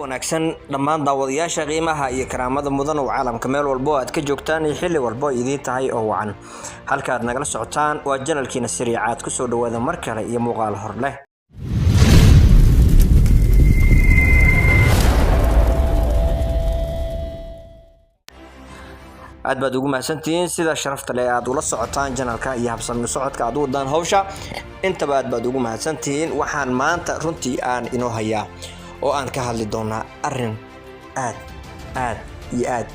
wanaagsan dhammaan daawadayaasha qiimaha iyo karaamada mudan oo caalamka meel walba aad ka joogtaan iyo xilli walba idin tahay oo wacan halka aad nagala socotaan waa channelkiina sariicaad ku soo dhawaada mar kale iyo muuqaal hor leh aad baad ugu mahadsantihiin sida sharafta leh aad ula socotaan channelka iyo habsami socodka aad u wadaan hawsha inta baad ugu mahadsantihiin waxaan maanta runtii aan inoo hayaa oo aan ka hadli doonaa arin aad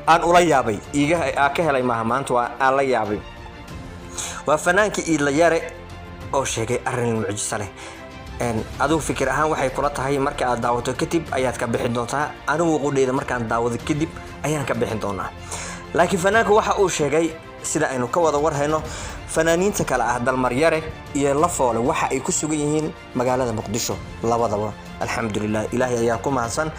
aan ula yaabay iiga ka helay maanta waa aan la yaabay waa fanaanki Idla Yare oo sheegay arin mucjiso leh aduu fikir ahaan waxay kula tahay marka aad daawato kadib ayaad ka bixin doontaa anigu qudheeda markaan daawado kadib ayaan ka bixin doonaa laakiin fanaanku waxa uu sheegay sida aynu ka wada warhayno fanaaniinta kala ah Dalmar Yare iyo Lafoole waxa ay ku sugan yihiin magaalada Muqdisho labadaba alxamdulillah ilaahay ayaa ku mahadsan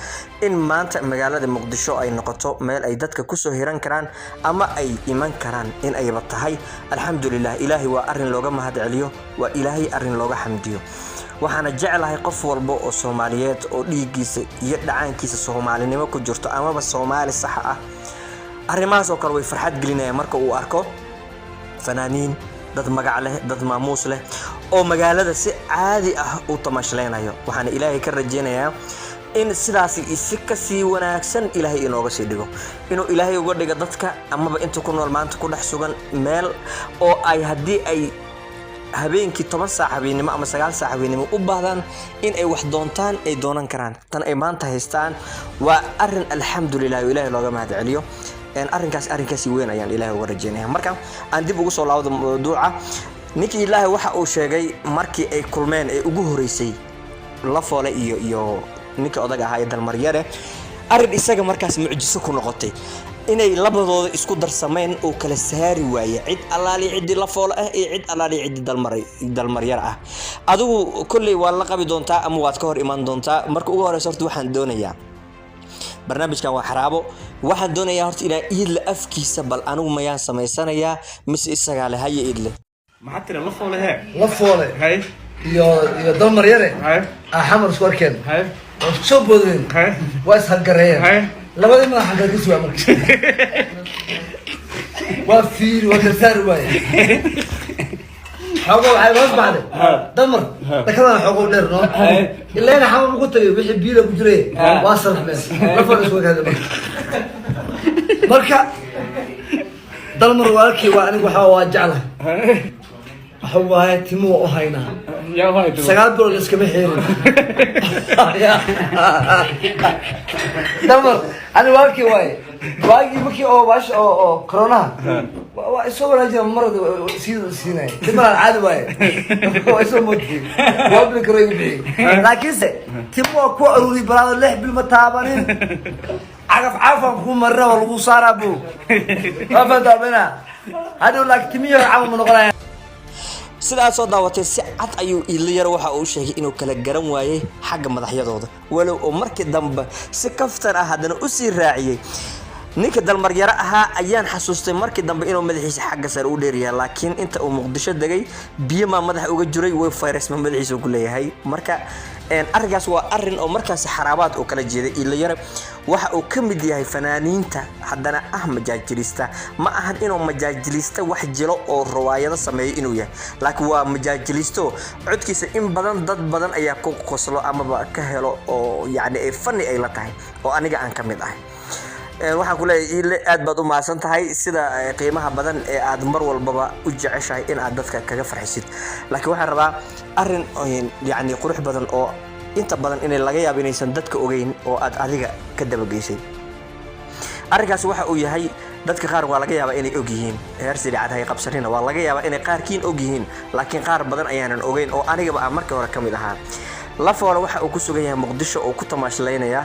in maanta magaalada Muqdisho ay noqoto meel ay dadka ku soo hiran karaan ama ay iman karaan in ay tahay alxamdulillah ilaahay waa arin looga mahad celiyo waa ilaahay arin looga xamdiyo waxaana jecelahay qof walba oo Soomaaliyeed oo dhiigiisa iyo dhacaankiisa Soomaalinimo ku jirto ama Soomaali sax ah arrimahaas oo kale way farxad gelinayaan marka uu arko fanaaniin dad magac leh dad maamuus leh oo magaalada si caadi ah u tamashleynayo waxaan ilaahay ka rajeynayaa in sidaasi ka sii wanaagsan ilaahay inooga sii dhigo inuu ilaahay uga dhigo dadka amaba inta ku nool maanta ku dhex sugan meel oo ay hadii ay habeenkii 10 saac habeenimo ama 9 saac habeenimo u baahdaan in ay wax doontaan ay doonan karaan tan ay maanta haystaan waa arin alxamdulillah ilaahay looga mahad celiyo arrinkaas weyn ayaan ilaahay uga rajeynayaa marka aan dib ugu soo laawdo mawduuca ninkii ilaahay waxa uu sheegay markii ay kulmeen ee ugu horeysay Lafoole iyo ninkii odaga ahaa ee Dalmar Yare arin isaga markaas mucjiso ku noqotay inay labadooda isku darsameen oo kala saari waayay cid allaali cid Lafoole ah iyo cid allaali cid Dalmar Yare ah adigu kulli waa la qabi doontaa ama waad ka hor iman doontaa marka ugu horeyso horta waxaan doonayaa barnaamijkan waa xaraabo waxaan doonayaa horta ilaa Idla afkiisa bal anigu ma yaan sameysanayaa mise isaga leh haye Idle maxaa tira Lafoole hay iyo Dalmar Yare xamar soo arkeen hay soo boodeen hay waa ishagareen hay labadii ma xagal ka soo markii waa fiir waa ka saar waay حقو عيبان بعده دمر لكن حقو دير نو الا انا حمام ku tagay wixii biilo ku jiray waa sarxmeen Lafoole soo gaadhay marka Dalmar walkii waa anigu waxa waa jeclahay waxa waa timo oo hayna yaa haydo sagaal bilood iska bixin Dalmar ani walkii waagi markii oo waash oo corona waa soo wanaajin marada siinay timaa caadi waay waa soo moodii waa bil karay bixi laakiin timo ku aruri balaad 6 bil ma taabanin عافا كون مرة والغو صار أبو أفضل بنا هذا لك تمية عام من غلايا sidaas oo daawatay si cad ayuu Idla Yare waxa uu sheegay inuu kala garan waayay xagga madaxyadooda walow oo markii dambe si kaftan ah hadana u sii raaciyay ninka Dalmar Yare ahaa ayaan xasuustay markii dambe inuu madaxiisa xagga sare u dheeriyaa laakiin inta uu Muqdisho dagay biyo ma madax uga jiray way fayras ma madaxiisa ku leeyahay marka arrinkaas waa arin oo markaas xaraabaad oo kala jeeday Idla Yare waxa uu ka mid yahay fanaaniinta haddana majaajilista ma ahan inuu majaajilista wax jilo oo riwaayado sameeyo inuu yahay laakiin waa majaajilisto codkiisa in badan dad badan ayaa ku qoslo ama ka helo oo yaani ay fani ay la tahay oo aniga aan ka mid ahay waxaan ku leeyahay Idle aad baad u maasan tahay sida qiimaha badan ee aad mar walba u jeceshahay in aad dadka kaga farxisid laakiin waxaan rabaa arin yaani qurux badan oo inta badan in laga yaabo inaysan dadka ogeyn oo aad adiga ka dabageysay arrinkaas waxa uu yahay dadka qaar waa laga yaabaa inay og yihiin heer sariicad hay qabsanina waa laga yaabaa inay qaarkiin og yihiin laakiin qaar badan ayaanan ogeyn oo anigaba aan markii hore kamid ahaa Lafoole waxa uu ku sugan yahay Muqdisho oo ku tamashlaynaya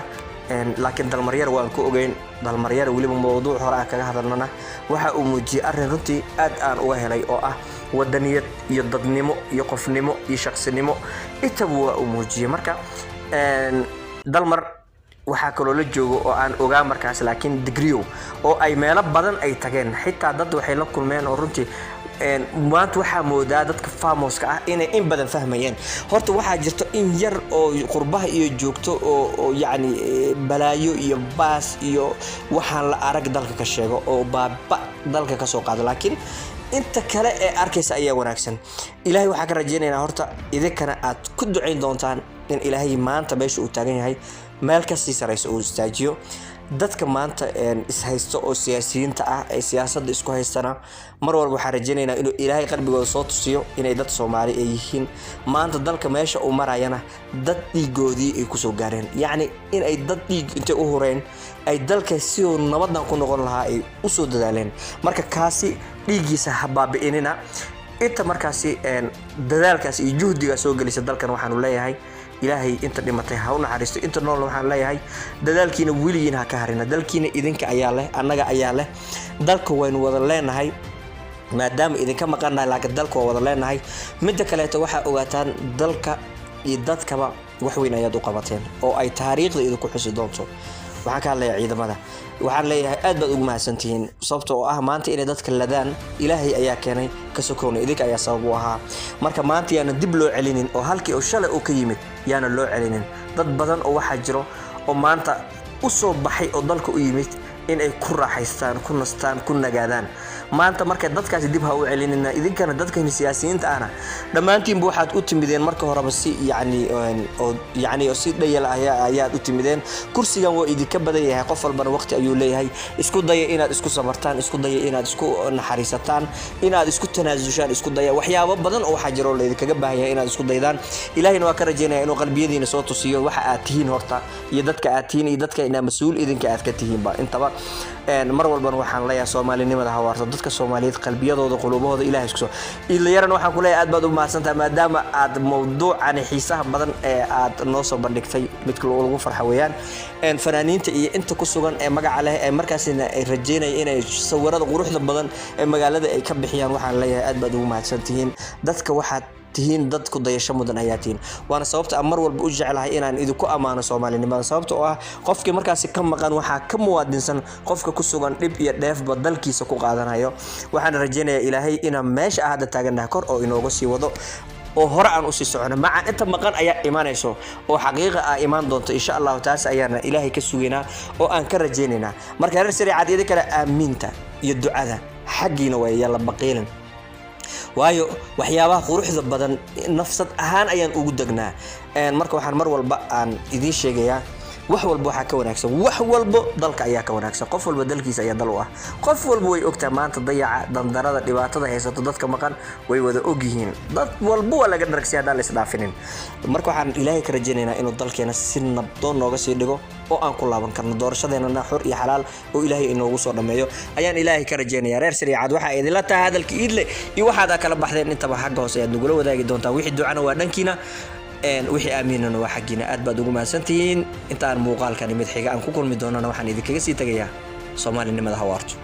laakiin Dalmar Yare waan ku ogeyn Dalmar Yare waliba mowduuc hore ah kaga hadalnana waxa uu muujiyay arrin runtii aad aan uga helay oo ah wadaniyad iyo dadnimo iyo qofnimo iyo shaqsinimo intabu waa uu muujiyay marka Dalmar waxa kale oo la joogo oo aan ogaa markaas laakiin degree oo ay meelo badan ay tageen xitaa dad waxay la kulmeen oo runtii maanta waxaa moodaa dadka famoska ah inay in badan fahmayeen horta waxaa jirto in yar oo qurbaha iyo joogto oo yacni balaayo iyo baas iyo waxaan la arag dalka ka sheego oo baaba dalka ka soo qaado laakiin inta kale ee arkaysa ayaa wanaagsan ilaahay waxaa ka rajaynaynaa horta idinkana aad ku ducayn doontaan in ilaahay maanta meesha uu taagan yahay meel ka sii saraysa uu istaajiyo dadka maanta is haysto oo siyaasiyiinta ah ay siyaasadda isku haystana mar walba waxaan rajaynaynaa inuu ilaahay qalbigooda soo tusiyo inay dad Soomaali ay yihiin maanta dalka meesha uu marayana dad dhiigoodii ay ku soo gaareen yacni in ay dad dhiig intay u horeen ay dalka si uu nabadan ku noqon lahaa ay u soo dadaaleen marka kaasi dhiigiisa habaabiinina inta markaasi dadaalkaasi iyo juhdiga soo galisa dalkan waxaanu leeyahay ilaahay inta dhimatay ha u naxariisto inta nool waxaan leeyahay dadaalkiina wiligiin ha ka harina dalkiina idinka ayaa leh annaga ayaa leh dalka waynu wada leenahay maadaama idinka maqanahay laakiin dalka waa wada leenahay midda kaleeto waxaa ogaataan dalka iyo dadkaba wax weyn ayaad u qabateen oo ay taariikhda idinku xusi doonto waxaan ka hadlayaa ciidamada waxaan leeyahay aad baad ugu mahadsantihiin sababtoo oo ah maanta inay dadka ladaan ilaahay ayaa keenay ka sokoona idinka ayaa sabab u ahaa marka maanta yaana dib loo celinin oo halkii oo shalay uu ka yimid yaana loo celinin dad badan oo waxaa jiro oo maanta u soo baxay oo dalka u yimid in ay ku raaxaystaan ku nastaan ku nagaadaan maanta marka dadkaasi dib ha u celinina idinkana dadkan siyaasiyiinta ahna dhamaantiinba waxaad u timideen marka horeba si yacni si dhayal ayaad u timideen kursigan waa idinka badan yahay qof walbana waqti ayuu leeyahay isku daya inaad isku sabartaan isku daya inaad isku naxariisataan inaad isku tanaasushaan isku daya waxyaabo badan oo waxa jiro la idinkaga baahan yahay inaad isku daydaan ilaahayna waa ka rajaynayaa inuu qalbiyadiina soo tusiyo waxa aad tihiin horta iyo dadka aad tihiin iyo dadka ina mas'uul idinka aad ka tihiinba intaba mar walbana waxaan leeyahay Soomaalinimada ha waarto dadka Soomaaliyeed qalbiyadooda qulubahooda Ilaahay isku soo ilayaran waxaan ku leeyahay aad baad u mahadsantahay maadaama aad mawduucan xiisaha badan ee aad noo soo bandhigtay midka lagu farxo weeyaan fanaaniinta iyo inta ku sugan ee magaca leh ee markaasina ay rajeynayaan inay sawirada quruxda badan ee magaalada ay ka bixiyaan waxaan leeyahay aad baad ugu mahadsantihiin dadka waxaad tihiin dad ku dayasho mudan ayaa tihiin waana sababta aan mar walba u jecelahay inaan idinku amaano Soomaalinimada sababta oo ah qofkii markaas ka maqan waxa ka muwaadinsan qofka ku sugan dhib iyo dheefba dalkiisa ku qaadanayo waxaan rajaynayaa ilaahay inaan meesha aad taaganahay kor oo inooga sii wado oo hore aan u sii socono maca inta maqan ayaa imaanayso oo xaqiiqa ah imaan doonto insha Allah taas ayaana ilaahay ka sugeynaa oo aan ka rajaynaynaa marka reer sariicad idin kala aaminta iyo ducada xaqiina way yalla baqiilan waayo waxyaabaha quruxda badan nafsad ahaan ayaan ugu dagnaa marka waxaan mar walba aan idin sheegayaa wax walba waxa ka wanaagsan wax walba dalka ayaa ka wanaagsan qof walba dalkiisa ayaa dal u ah qof walba way ogtaa maanta dayaca dandarada dhibaatada haysato dadka maqan way wada ogyihiin dad walba waa laga dharagsi hadaan la isdhaafinin marka waxaan ilaahay ka rajaynaynaa inuu dalkeena si nabdoon nooga sii dhigo oo aan ku laaban karno doorashadeena xor iyo xalaal oo ilaahay inoogu soo dhameeyo ayaan ilaahay ka rajaynayaa reer sariicad waxa idin la tahay hadalka iidle iyo waxaad kala baxdeen intaba xagga hoose aad nagula wadaagi doontaa wixii ducana waa dhankiina wixii aaminana waa xaqiina aad baad ugu mahadsantihiin intaan muuqaalkan mid xiga aan ku kulmi doonana waxaan idinkaga sii tagayaa Soomaalinimada ha waarto